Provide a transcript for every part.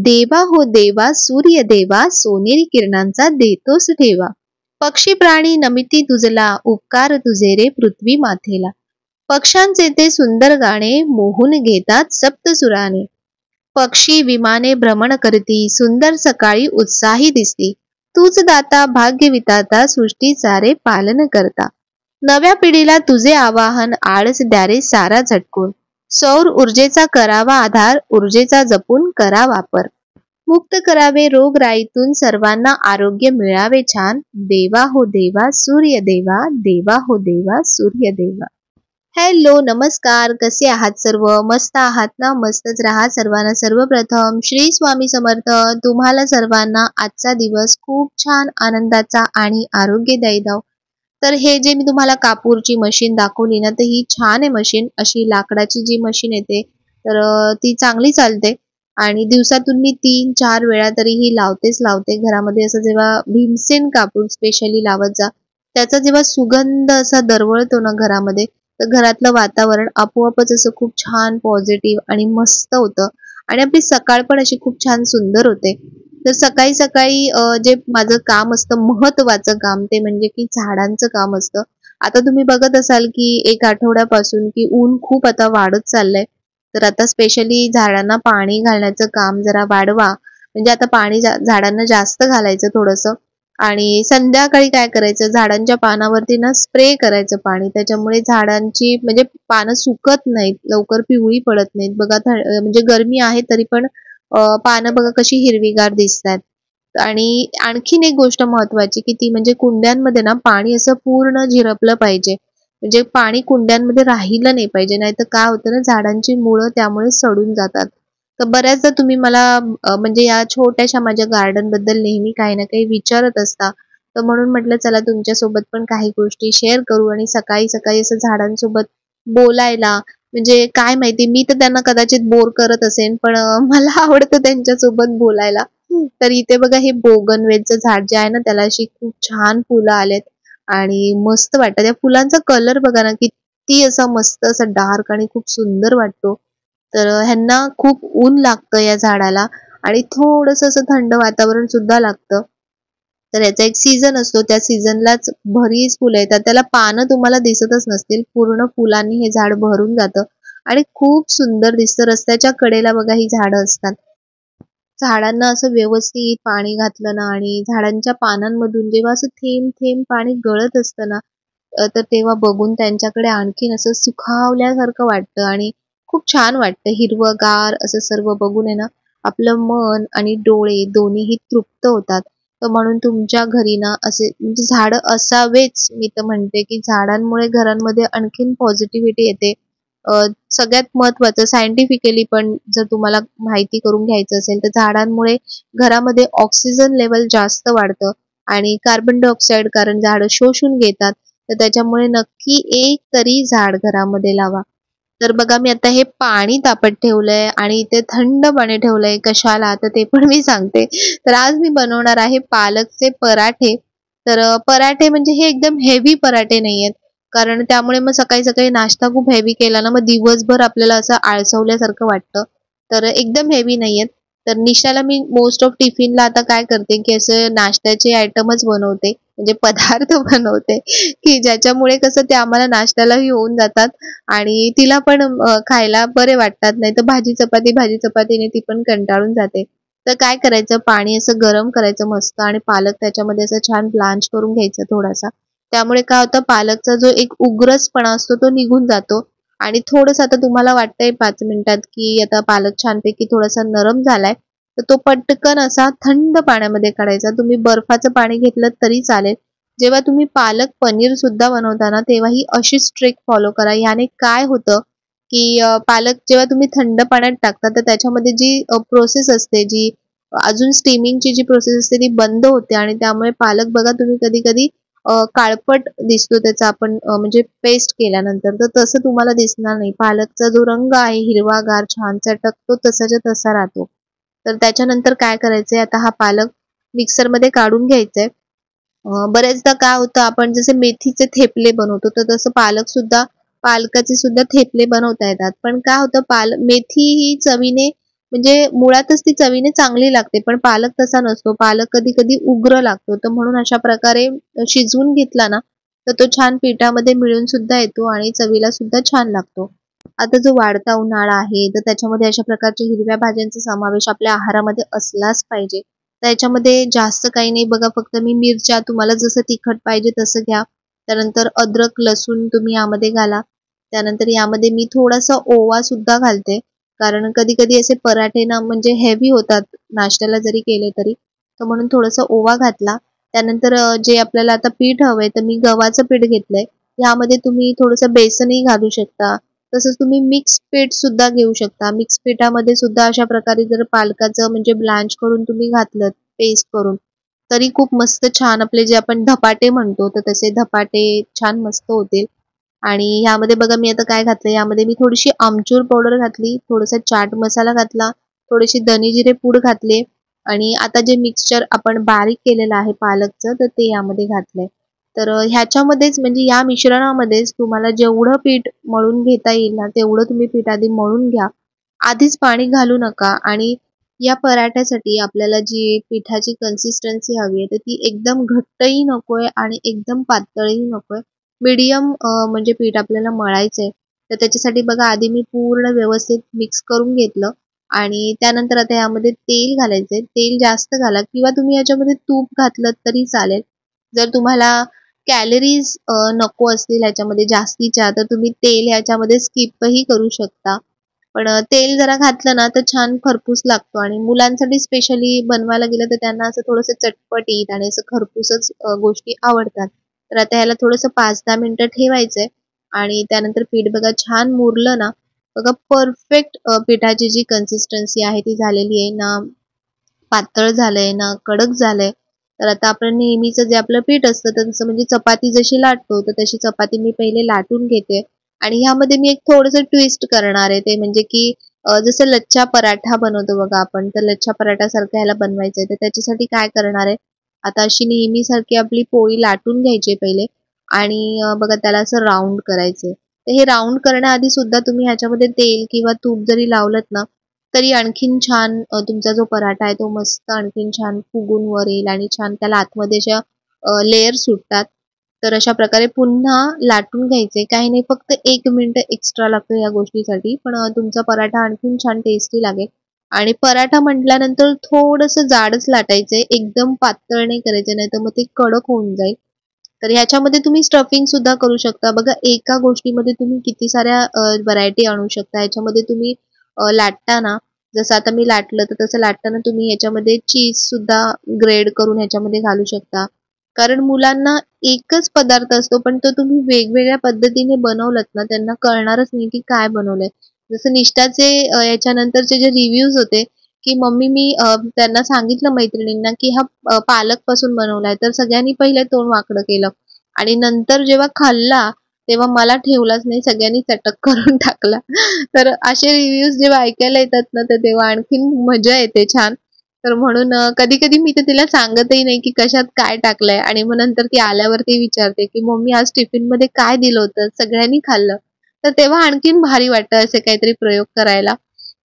देवा हो देवा सूर्य देवा, सोनेरी किरणांचा देतोस ठेवा. पक्षी प्राणी नमिती तुझला, उपकार तुझे रे पृथ्वी माथेला. पक्ष्यांचे ते सुंदर गाणे, मोहून घेतात सप्तसुराने. पक्षी विमाने भ्रमण करती, सुंदर सकाळी उत्साही दिसती. तूच दाता भाग्य विधाता, सृष्टी सारे पालन करता. नव्या पिढीला तुझे आवाहन, आळस द्या रे सारा झटकून. सौर ऊर्जेचा करावा आधार, ऊर्जेचा जपून करा वापर. मुक्त करावे रोगराईतून, सर्वांना आरोग्य मिळावे छान. देवा हो देवा सूर्य देवा, देवा हो देवा सूर्य देवा. हॅलो नमस्कार, कसे आहात सर्व? मस्त आहात ना? मस्तच राहा सर्वांना. सर्वप्रथम श्री स्वामी समर्थ तुम्हाला सर्वांना आजचा दिवस खूप छान आनंदाचा आणि आरोग्यदायी जाओ. तर हे जे मी तुम्हाला कापूरची मशीन दाखवली ना, तर ही छान आहे मशीन. अशी लाकडाची जी मशीन येते तर ती चांगली चालते आणि दिवसातून मी 3-4 वेळा तरी ही लावते घरामध्ये. असं जेव्हा भीमसेन कापूर स्पेशली लावत जा, त्याचा जेव्हा सुगंध असा दरवळतो ना घरामध्ये, तर घरातलं वातावरण आपोआपच असं खूप छान पॉझिटिव्ह आणि मस्त होतं आणि आपली सकाळ पण अशी खूप छान सुंदर होते. तर सकाळी सकाळी जे माझं काम असतं महत्वाचं काम, ते म्हणजे की झाडांचं काम असतं. आता तुम्ही बघत असाल की 1 आठवड्यापासून की ऊन खूप आता वाढत चाललंय. तर आता स्पेशली झाडांना पाणी घालण्याचं काम जरा वाढवा. म्हणजे आता पाणी झाडांना जास्त घालायचं थोडंसं आणि संध्याकाळी काय करायचं, झाडांच्या पानावरती ना स्प्रे करायचं पाणी. त्याच्यामुळे झाडांची म्हणजे पानं सुकत नाहीत, लवकर पिवळी पडत नाहीत. बघा म्हणजे गरमी आहे तरी पण पानं बघा कशी हिरवीगार दिसतात. आणि आणखीन एक गोष्ट महत्वाची की ती म्हणजे कुंड्यांमध्ये ना पाणी असं पूर्ण झिरपलं पाहिजे. म्हणजे पाणी कुंड्यांमध्ये राहिलं नाही पाहिजे, नाहीतर काय होतं ना, झाडांची मुळं त्यामुळे सडून जातात. तर बऱ्याचदा तुम्ही मला म्हणजे या छोट्याशा माझ्या गार्डन बद्दल नेहमी काही ना काही विचारत असता. तर म्हणून म्हटलं चला तुमच्यासोबत पण काही गोष्टी शेअर करू आणि सकाळी सकाळी असं झाडांसोबत बोलायला. म्हणजे काय माहिती, मी तर त्यांना कदाचित बोर करत असेन, पण मला आवडतं त्यांच्यासोबत बोलायला. तर इथे बघा हे बोगनवेलचं झाड जे आहे ना, त्याला अशी खूप छान फुलं आलेत आणि मस्त वाटतं. त्या फुलांचा कलर बघा ना, किती असा मस्त असा डार्क आणि खूप सुंदर वाटतो. तर ह्यांना खूप ऊन लागतं या झाडाला आणि थोडंसं असं थंड वातावरण सुद्धा लागतं. तर याचा एक सीझन असतो, त्या सीझनलाच भरीच फुलं येतात. त्याला पानं तुम्हाला दिसतच नसतील, पूर्ण फुलांनी हे झाड भरून जातं आणि खूप सुंदर दिसतं. रस्त्याच्या कडेला बघा ही झाडं असतात. झाडांना असं व्यवस्थित पाणी घातलं ना आणि झाडांच्या पानांमधून जेव्हा असं थेंब थेंब पाणी गळत असतं ना, तर तेव्हा बघून त्यांच्याकडे आणखीन असं सुखावल्यासारखं वाटतं आणि खूप छान वाटतं. हिरवंगार असं सर्व बघून आहे ना, आपलं मन आणि डोळे दोन्हीही तृप्त होतात. तर म्हणून तुमच्या घरी ना असे म्हणजे झाडं असावेच. मी तर म्हणते की झाडांमुळे घरांमध्ये आणखीन पॉझिटिव्हिटी येते. सगळ्यात महत्त्वाचं सायंटिफिकली पण जर तुम्हाला माहिती करून घ्यायचं असेल, तर झाडांमुळे घरामध्ये ऑक्सिजन लेवल जास्त वाढतं आणि कार्बन डायऑक्साईड कारण झाडं शोषून घेतात. तर त्याच्यामुळे नक्की एक तरी झाड घरामध्ये लावा. तर बघा मी आता हे पाणी तापत ठेवलंय आणि इथे थंड पाणी ठेवलंय. कशाला? तर ते पण मी सांगते. तर आज मी बनवणार आहे पालकचे पराठे. तर पराठे म्हणजे हे एकदम हेवी पराठे नाहीयेत. कारण त्यामुळे मग सकाळी सकाळी नाश्ता खूप हेवी केला ना, मग दिवसभर आपल्याला असं आळसवल्यासारखं वाटतं. तर एकदम हेवी नाहीयेत. तर निशाला मी मोस्ट ऑफ टिफिनला आता काय करते की असं नाश्त्याचे आयटमच बनवते. म्हणजे पदार्थ बनवते की ज्याच्यामुळे कसं ते आम्हाला नाश्त्यालाही होऊन जातात आणि तिला पण खायला बरे वाटतात. नाहीतर भाजी चपातीने ती पण कंटाळून जाते. तर काय करायचं, पाणी असं गरम करायचं मस्त आणि पालक त्याच्यामध्ये असं छान ब्लांच करून घ्यायचा थोडासा. त्यामुळे काय होतं, पालकचा जो एक उग्रसपणा असतो तो निघून जातो आणि थोडंसं आता तुम्हाला वाटतंय 5 मिनिटात की आता पालक छानपैकी थोडासा नरम झालाय, तर तो पटकन असा थंड पाण्यामध्ये काढायचा. तुम्ही बर्फाचं पाणी घेतलं तरी चालेल. जेव्हा तुम्ही पालक पनीर सुद्धा बनवता ना, तेव्हा ही अशीच ट्रिक फॉलो करा. याने काय होतं की पालक जेव्हा तुम्ही थंड पाण्यात टाकता, तर त्याच्यामध्ये जी प्रोसेस असते, जी अजून स्टीमिंगची जी प्रोसेस असते ती बंद होते आणि त्यामुळे पालक बघा तुम्ही कधी-कधी काळपट दिसतो त्याचा आपण म्हणजे पेस्ट केल्यानंतर. तर तसं तुम्हाला दिसणार नाही. पालकचा जो रंग आहे हिरवागार छान चटक, तो तसाच्या तसा राहतो. तर त्याच्यानंतर काय करायचंय, आता हा पालक मिक्सरमध्ये काढून घ्यायचाय. बऱ्याचदा काय होतं, आपण जसे मेथीचे थेपले बनवतो, तर तसं पालकाचे सुद्धा थेपले बनवता येतात. पण काय होतं, मेथी ही चवीने म्हणजे मुळातच ती चवीने चांगली लागते, पण पालक तसा नसतो. पालक कधी कधी उग्र लागतो. तर म्हणून अशा प्रकारे शिजवून घेतला ना तर तो छान पिठामध्ये मिळून सुद्धा येतो आणि चवीला सुद्धा छान लागतो. आता जो वाढता उन्हाळा आहे तर त्याच्यामध्ये अशा प्रकारच्या हिरव्या भाज्यांचा समावेश आपल्या आहारामध्ये असलाच पाहिजे. त्याच्यामध्ये जास्त काही नाही बघा, फक्त मी मिरच्या, तुम्हाला जसं तिखट पाहिजे तसं घ्या. त्यानंतर अद्रक, लसूण तुम्ही यामध्ये घाला. त्यानंतर यामध्ये मी थोडासा ओवा सुद्धा घालते, कारण कधी कधी असे पराठे ना म्हणजे हेवी होतात नाश्त्याला जरी केले तरी. तर म्हणून थोडासा ओवा घातला. त्यानंतर जे आपल्याला आता पीठ हवंय तर मी गव्हाचं पीठ घेतलंय. यामध्ये तुम्ही थोडंसं बेसनही घालू शकता. तसंच तुम्ही मिक्स पीठ सुद्धा घेऊ शकता. मिक्स पीठामध्ये सुद्धा अशा प्रकारे जर पालकाचं म्हणजे ब्लँच करून तुम्ही घातलं पेस्ट करून, तरी खूप मस्त छान आपले जे आपण धपाटे म्हणतो तर तसे धपाटे छान मस्त होतील. आणि यामध्ये बघा मी आता काय घातलं, यामध्ये मी थोडीशी आमचूर पावडर घातली, थोडासा चाट मसाला घातला, थोडीशी धने जिरे पूड घातले आणि आता जे मिक्सचर आपण बारीक केलेलं आहे पालकचं तर ते यामध्ये घातलंय. तर ह्याच्यामध्येच म्हणजे या मिश्रणामध्येच तुम्हाला जेवढं पीठ मळून घेता येईल ना तेवढं तुम्ही पीठ आधी मळून घ्या. आधीच पाणी घालू नका. आणि या पराठ्यासाठी आपल्याला जी पिठाची कन्सिस्टन्सी हवी आहे तर ती एकदम घट्टही नकोय आणि एकदम पातळही नकोय. मीडियम म्हणजे पीठ आपल्याला मळायचंय. तर त्याच्यासाठी बघा आधी मी पूर्ण व्यवस्थित मिक्स करून घेतलं आणि त्यानंतर आता यामध्ये तेल घालायचंय. तेल जास्त घाला किंवा तुम्ही याच्यामध्ये तूप घातलं तरी चालेल. जर तुम्हाला कॅलरीज नको असतील ह्याच्यामध्ये जास्तीच्या तर तुम्ही तेल ह्याच्यामध्ये स्किपही करू शकता. पण तेल जरा घातलं ना तर छान खरपूस लागतो आणि मुलांसाठी स्पेशली बनवायला गेलं तर त्यांना असं थोडंसं चटपटीत आणि असं खरपूसच गोष्टी आवडतात. तर आता ह्याला थोडंसं 5-10 मिनिटं ठेवायचंय आणि त्यानंतर पीठ बघा छान मुरलं ना, बघा परफेक्ट पिठाची जी कन्सिस्टन्सी आहे ती झालेली आहे ना, पातळ झालंय ना कडक झालंय. तर आता आपण नेहमीचं जे आपलं पीठ असतं तर तसं म्हणजे चपाती जशी लाटतो तर तशी चपाती मी पहिले लाटून घेते. आणि ह्यामध्ये मी एक थोडंसं ट्विस्ट करणार आहे, ते म्हणजे की जसं लच्छा पराठा बनवतो बघा आपण, तर लच्छा पराठ्यासारखं ह्याला बनवायचंय. तर त्याच्यासाठी काय करणार आहे, आता अशी नेहमीसारखी आपली पोळी लाटून घ्यायची पहिले आणि बघा त्याला असं राऊंड करायचंय. तर हे राऊंड करण्याआधी सुद्धा तुम्ही ह्याच्यामध्ये तेल किंवा तूप जरी लावलत ना तरी आणखीन छान तुमचा जो पराठा आहे तो मस्त आणखीन छान फुगून वर येईल आणि छान त्याला आतमध्ये अशा लेयर सुटतात. तर अशा प्रकारे पुन्हा लाटून घ्यायचे. काही नाही, फक्त 1 मिनिट एक्स्ट्रा लागतो या गोष्टीसाठी, पण तुमचा पराठा आणखीन छान टेस्टी लागेल. आणि पराठा म्हटल्यानंतर थोडंसं जाडच लाटायचंय, एकदम पातळ नाही करायचं, नाही तर मग ते कडक होऊन जाईल. तर ह्याच्यामध्ये तुम्ही स्टफिंग सुद्धा करू शकता. बघा एका गोष्टीमध्ये तुम्ही किती साऱ्या व्हरायटी आणू शकता. ह्याच्यामध्ये तुम्ही लाटताना, जसं आता मी लाटलं तर तसं लाटताना तुम्ही ह्याच्यामध्ये चीज सुद्धा ग्रेड करून ह्याच्यामध्ये घालू शकता. कारण मुलांना एकच पदार्थ असतो, पण तो तुम्ही वेगवेगळ्या पद्धतीने बनवलात ना त्यांना कळणारच नाही की काय बनवलंय. जसं निष्ठाचे याच्यानंतरचे जे रिव्ह्यूज होते की मम्मी मी त्यांना सांगितलं मैत्रिणींना की हा पालक पासून बनवलाय, तर सगळ्यांनी पहिले तोंड वाकडं केलं आणि नंतर जेव्हा खाल्ला तेव्हा मला ठेवलाच नाही, सगळ्यांनी चटक करून टाकला. तर असे रिव्ह्यूज जेव्हा ऐकायला येतात ना तर तेव्हा आणखीन मजा येते छान. तर म्हणून कधी-कधी मी तर तिला सांगतही नाही की कशात काय टाकलंय आणि मग नंतर ती आल्यावरती विचारते की "मम्मी आज टिफिनमध्ये काय दिलं होतं? सगळ्यांनी खाल्लं." तर तेव्हा आणखीन भारी वाटतं असे काहीतरी प्रयोग करायला.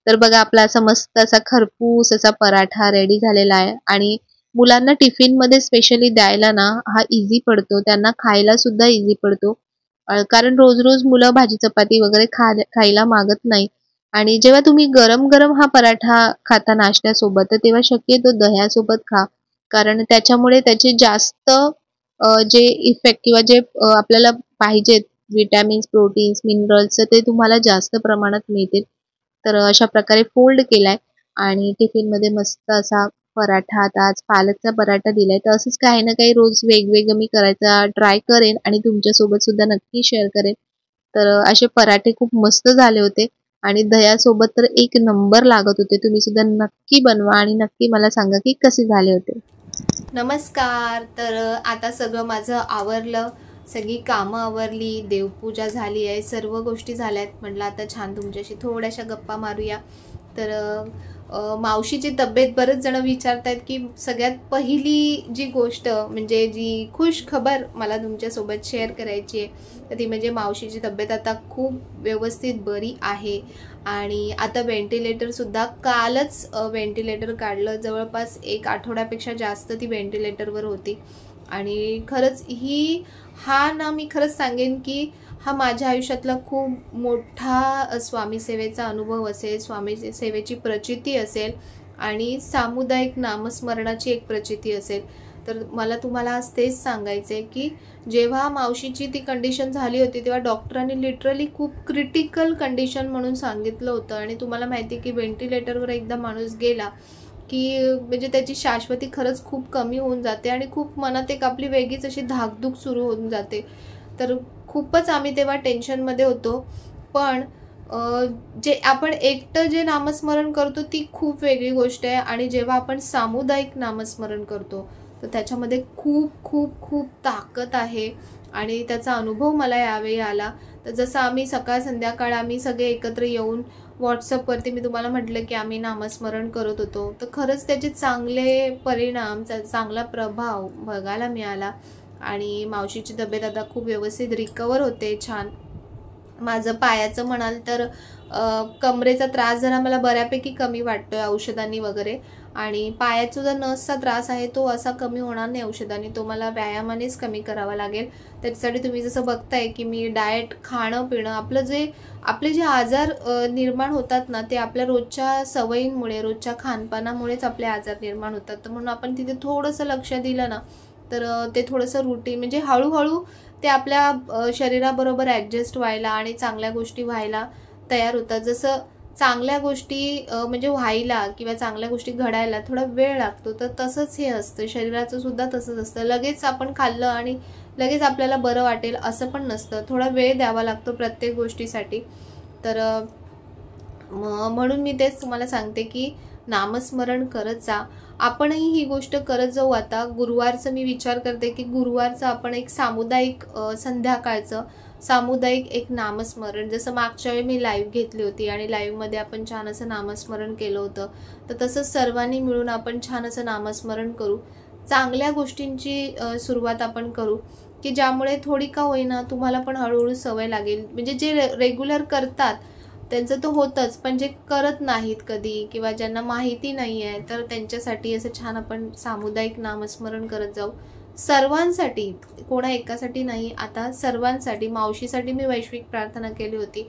तर बघा आपला असा मस्त असा खरपूस असा पराठा रेडी झालेला आहे आणि मुलांना टिफिनमध्ये स्पेशली द्यायला ना हा इझी पडतो. त्यांना खायला सुद्धा इझी पडतो. कारण रोज-रोज मुलं भाजी चपाती वगैरे खायला मागत नाही. आणि जेव्हा तुम्ही गरम-गरम हा पराठा खाता नाश्त्यासोबत, तर तेव्हा शक्यतो दह्यासोबत खा. कारण त्याच्यामुळे त्याचे जास्त जे इफेक्ट किंवा जे आपल्याला पाहिजेत विटॅमिन्स, प्रोटीन्स, मिनरल्स ते तुम्हाला जास्त प्रमाणात मिळतील. तर अशा प्रकारे फोल्ड केलाय आणि टिफिनमध्ये मस्त असा पराठा, आता आज पालकचा पराठा दिलाय. तर असंच काही ना काही रोज वेगवेगळं मी करायचा ट्राय करेन आणि तुमच्यासोबत सुद्धा नक्की शेअर करेन. तर असे पराठे खूप मस्त झाले होते आणि दह्यासोबत तर एक नंबर लागत होते. तुम्ही सुद्धा नक्की बनवा आणि नक्की मला सांगा की कसे झाले होते. नमस्कार. तर आता सगळं माझं आवरलं, सगळी कामं आवरली, देवपूजा झाली आहे, सर्व गोष्टी झाल्यात. म्हटलं आता छान तुमच्याशी थोड्याशा गप्पा मारूया. तर मावशीची तब्येत बरेच जण विचारतात की सगळ्यात पहिली जी गोष्ट म्हणजे जी खुश खबर मला तुमच्यासोबत शेअर करायची आहे तर ती म्हणजे मावशीची तब्येत आता खूप व्यवस्थित बरी आहे आणि आता व्हेंटिलेटरसुद्धा कालच व्हेंटिलेटर काढलं. जवळपास 1 आठवड्यापेक्षा जास्त ती व्हेंटिलेटरवर होती आणि खरंच हा ना मी खरंच सांगेन की हा माझ्या आयुष्यातला खूप मोठा स्वामी सेवेचा अनुभव असेल, स्वामी सेवेची प्रचिती असेल आणि सामुदायिक नामस्मरणाची एक प्रचिती असेल. तर मला तुम्हाला आज तेच सांगायचं आहे की जेव्हा मावशीची ती कंडिशन झाली होती तेव्हा डॉक्टरांनी लिटरली खूप क्रिटिकल कंडिशन म्हणून सांगितलं होतं आणि तुम्हाला माहिती की व्हेंटिलेटरवर एकदा माणूस गेला की म्हणजे त्याची शाश्वती खरंच खूप कमी होऊन जाते आणि खूप मनात एक आपली वेगळीच अशी धाकधूक सुरू होऊन जाते. तर खूपच आम्ही तेव्हा टेन्शनमध्ये होतो. पण जे आपण एकटं जे नामस्मरण करतो ती खूप वेगळी गोष्ट आहे आणि जेव्हा आपण सामुदायिक नामस्मरण करतो तर त्याच्यामध्ये खूप खूप खूप ताकद आहे आणि त्याचा अनुभव मला यावेळी आला. तर जसं आम्ही सकाळ संध्याकाळ आम्ही सगळे एकत्र येऊन व्हॉट्सअपवरती मी तुम्हाला म्हटलं की आम्ही नामस्मरण करत होतो तर खरंच त्याचे चांगले परिणाम, चांगला प्रभाव बघायला मिळाला आणि मावशीची तब्येत आता खूप व्यवस्थित रिकवर होते छान. माझं पायाचं म्हणाल तर कमरेचा त्रास जरा मला बऱ्यापैकी कमी वाटतोय औषधांनी वगैरे आणि पायाचा जो नसचा त्रास आहे तो असा कमी होणार नाही औषधांनी, तो मला व्यायामानेच कमी करावा लागेल. त्याच्यासाठी तुम्ही जसं बघताय की मी डाएट, खाणं पिणं आपले जे आजार निर्माण होतात ना ते आपल्या रोजच्या सवयींमुळे, रोजच्या खानपानामुळेच आपले आजार निर्माण होतात. तर म्हणून आपण तिथे थोडंसं लक्ष दिलं ना तर ते थोडंसं रुटीन म्हणजे हळूहळू ते आपल्या शरीराबरोबर ॲडजस्ट व्हायला आणि चांगल्या गोष्टी व्हायला तयार होतात. जसं चांगल्या गोष्टी म्हणजे व्हायला किंवा चांगल्या गोष्टी घडायला थोडा वेळ लागतो तर तसंच हे असतं, शरीराचं सुद्धा तसंच असतं. लगेच आपण खाल्लं आणि लगेच आपल्याला बरं वाटेल असं पण नसतं, थोडा वेळ द्यावा लागतो प्रत्येक गोष्टीसाठी. तर म्हणून मी तेच तुम्हाला सांगते की नामस्मरण करत जा. आपणही ही गोष्ट करत जाऊ. आता गुरुवारचं मी विचार करते की गुरुवारचं आपण एक सामुदायिक संध्याकाळचं सामुदायिक एक नामस्मरण, जसं मागच्या वेळी मी लाईव्ह घेतली होती आणि लाईव्हमध्ये आपण छान असं नामस्मरण केलं होतं तर तसंच सर्वांनी मिळून आपण छान असं नामस्मरण करू. चांगल्या गोष्टींची सुरुवात आपण करू की ज्यामुळे थोडी का होईना तुम्हाला पण हळूहळू सवय लागेल. म्हणजे जे रेग्युलर करतात त्यांचं तर होतंच, पण जे करत नाहीत कधी किंवा ज्यांना माहिती नाही आहे तर त्यांच्यासाठी असं छान आपण सामुदायिक नामस्मरण करत जाऊ. सर्वांसाठी, कोणा एकासाठी नाही, आता सर्वांसाठी. मावशीसाठी मी वैश्विक प्रार्थना केली होती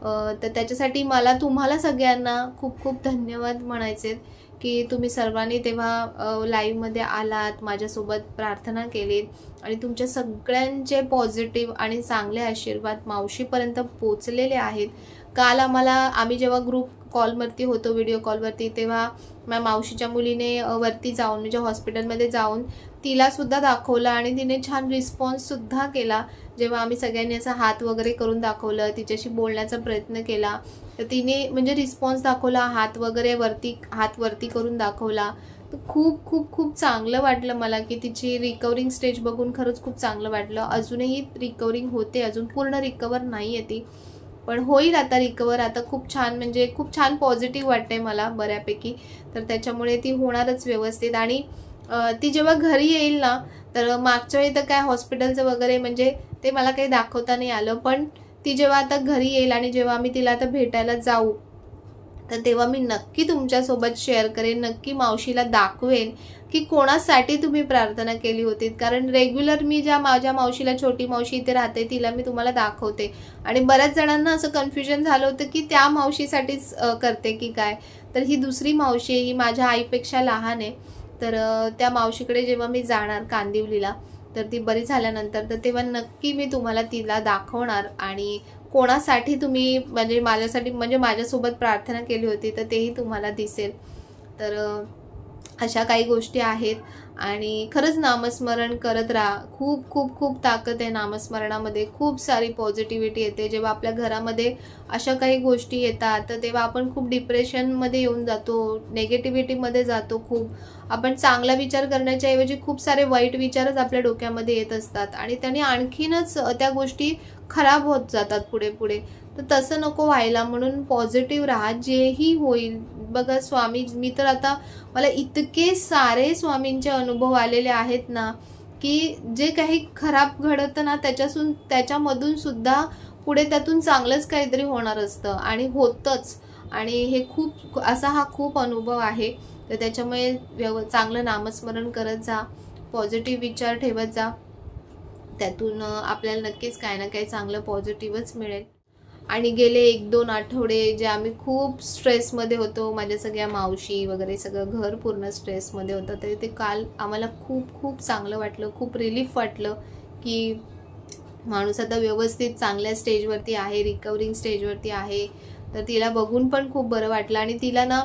तर त्याच्यासाठी मला तुम्हाला सगळ्यांना खूप खूप धन्यवाद म्हणायचे की तुम्ही सर्वांनी तेव्हा लाईव्हमध्ये आलात, माझ्यासोबत प्रार्थना केलीत आणि तुमच्या सगळ्यांचे पॉझिटिव्ह आणि चांगले आशीर्वाद मावशीपर्यंत पोचलेले आहेत. काल आम्ही जेव्हा ग्रुप कॉलवरती होतो, व्हिडिओ कॉलवरती, तेव्हा मावशीच्या मुलीने वरती जाऊन म्हणजे हॉस्पिटलमध्ये जाऊन तिलासुद्धा दाखवलं आणि तिने छान रिस्पॉन्ससुद्धा केला. जेव्हा आम्ही सगळ्यांनी असं हात वगैरे करून दाखवलं, तिच्याशी बोलण्याचा प्रयत्न केला तर तिने म्हणजे रिस्पॉन्स दाखवला, हात वरती करून दाखवला. तर खूप खूप खूप चांगलं वाटलं मला की तिची रिकवरिंग स्टेज बघून खरंच खूप चांगलं वाटलं. अजूनही रिकवरिंग होते, अजून पूर्ण रिकवर नाही आहे ती, पण होईल आता रिकवर. आता खूप छान म्हणजे खूप छान पॉझिटिव्ह वाटतंय मला बऱ्यापैकी. तर त्याच्यामुळे ती होणारच व्यवस्थित. आणि ती जेव्हा घरी येईल ना तर मागच्या वेळी तर काय हॉस्पिटलचं वगैरे म्हणजे ते मला काही दाखवता नाही आलं, पण ती जेव्हा आता घरी येईल आणि जेव्हा आम्ही तिला आता भेटायला जाऊ तर तेव्हा मी नक्की तुमच्यासोबत शेअर करेन, नक्की मावशीला दाखवेन की कोणासाठी तुम्ही प्रार्थना केली होती. कारण रेग्युलर मी माझ्या मावशीला, छोटी मावशी इथे राहते, तिला मी तुम्हाला दाखवते आणि बऱ्याच जणांना असं कन्फ्युजन झालं होतं की त्या मावशीसाठीच करते की काय. तर ही दुसरी मावशी ही माझ्या आईपेक्षा लहान आहे. तर त्या मावशीकडे जेव्हा मी जाणार कांदिवलीला तर ती बरी झाल्यानंतर तर तेव्हा नक्की मी तुम्हाला तिला दाखवणार आणि कोणासाठी तुम्ही म्हणजे माझ्यासाठी म्हणजे माझ्यासोबत प्रार्थना केली होती तर तेही तुम्हाला दिसेल. तर अशा काही गोष्टी आहेत आणि खरंच नामस्मरण करत राहा. खूप खूप खूप ताकद आहे नामस्मरणामध्ये, खूप सारी पॉझिटिव्हिटी येते. जेव्हा आपल्या घरामध्ये अशा काही गोष्टी येतात तर तेव्हा आपण खूप डिप्रेशनमध्ये येऊन जातो, नेगेटिव्हिटीमध्ये जातो. खूप आपण चांगला विचार करण्याच्या ऐवजी खूप सारे वाईट विचारच आपल्या डोक्यामध्ये येत असतात आणि त्याने आणखीनच त्या गोष्टी खराब होत जातात पुढे पुढे. तर तसं नको व्हायला, म्हणून पॉझिटिव्ह राहा. जेही होईल बघा स्वामी, मी तर आता मला इतके सारे स्वामींचे अनुभव आलेले आहेत ना, की जे काही खराब घडतं ना त्याच्यामधून सुद्धा पुढे त्यातून चांगलंच काहीतरी होणार असतं आणि होतंच. आणि हे हा खूप अनुभव आहे. तर त्याच्यामुळे चांगलं नामस्मरण करत जा, पॉझिटिव्ह विचार ठेवत जा, त्यातून आपल्याला नक्कीच काही ना काही चांगलं पॉझिटिव्हच मिळेल. आणि गेले 1-2 आठवडे जे आम्ही खूप स्ट्रेसमध्ये होतो, माझ्या सगळ्या मावशी वगैरे सगळं घर पूर्ण स्ट्रेसमध्ये होतं, तर ते काल आम्हाला खूप चांगलं वाटलं, खूप रिलीफ वाटलं की माणूस आता व्यवस्थित चांगल्या स्टेजवरती आहे, रिकव्हरिंग स्टेजवरती आहे. तर तिला बघून पण खूप बरं वाटलं. आणि तिला ना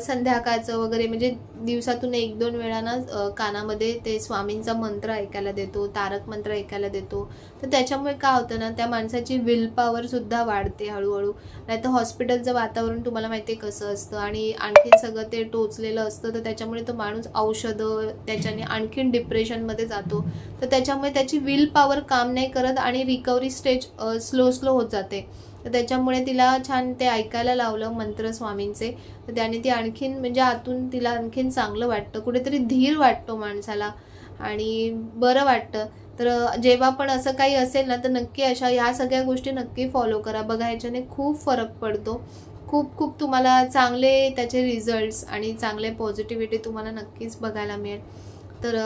संध्याकाळचं वगैरे म्हणजे दिवसातून 1-2 वेळा ना कानामध्ये ते स्वामींचा मंत्र ऐकायला देतो, तारक मंत्र ऐकायला देतो. तर त्याच्यामुळे काय होतं ना, त्या माणसाची विल पॉवर सुद्धा वाढते हळूहळू. नाहीतर हॉस्पिटलचं वातावरण तुम्हाला माहिती आहे कसं असतं, आणि आणखीन सगळं ते टोचलेलं असतं. तर त्याच्यामुळे तो माणूस औषधं त्याच्याने आणखीन डिप्रेशनमध्ये जातो. तर त्याच्यामुळे त्याची विल पॉवर काम नाही करत आणि रिकव्हरी स्टेज स्लो होत जाते. तर त्याच्यामुळे तिला छान ते ऐकायला लावलं मंत्र स्वामींचे. तर त्याने ती आणखीन म्हणजे आतून तिला आणखीन चांगलं वाटतं, कुठेतरी धीर वाटतो माणसाला आणि बरं वाटतं. तर जेव्हा पण असं काही असेल ना, तर नक्की ह्या सगळ्या गोष्टी नक्की फॉलो करा. बघा, ह्याच्याने खूप फरक पडतो. खूप तुम्हाला चांगले त्याचे रिझल्ट्स आणि चांगले पॉझिटिव्हिटी तुम्हाला नक्कीच बघायला मिळेल. तर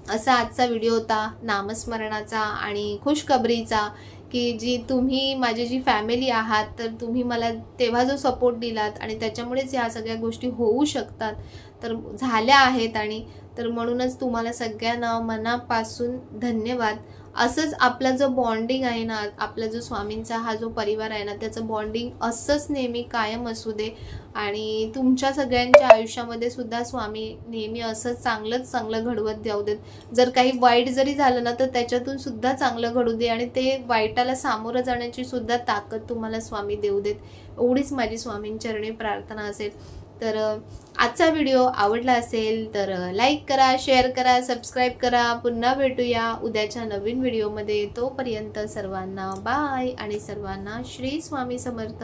असा आजचा व्हिडिओ होता नामस्मरणाचा आणि खुशखबरीचा, की जी तुम्ही माझी जी फॅमिली आहात, तर तुम्ही मला तेव्हा जो सपोर्ट दिलात आणि त्याच्यामुळेच ह्या सगळ्या गोष्टी होऊ शकतात, तर झाल्या आहेत. आणि तर म्हणूनच तुम्हाला सगळ्यांना मनापासून धन्यवाद. असंच आपला जो बॉन्डिंग आहे ना, आपला जो स्वामींचा हा जो परिवार आहे ना, त्याचं बॉन्डिंग असंच नेहमी कायम असू दे. आणि तुमच्या सगळ्यांच्या आयुष्यामध्ये सुद्धा स्वामी नेहमी असंच चांगलं घडवत जाऊ देत. जर काही वाईट जरी झालं ना, तर त्याच्यातून सुद्धा चांगलं घडू दे आणि ते वाईटाला सामोरं जाण्याची सुद्धा ताकद तुम्हाला स्वामी देऊ देत, एवढीच माझी स्वामींचरणी प्रार्थना असेल. तर आजचा व्हिडिओ आवडला असेल तर लाईक करा, शेअर करा, सबस्क्राईब करा. पुन्हा भेटूया उद्याच्या नवीन व्हिडिओमध्ये. तोपर्यंत सर्वांना बाय आणि सर्वांना श्री स्वामी समर्थ.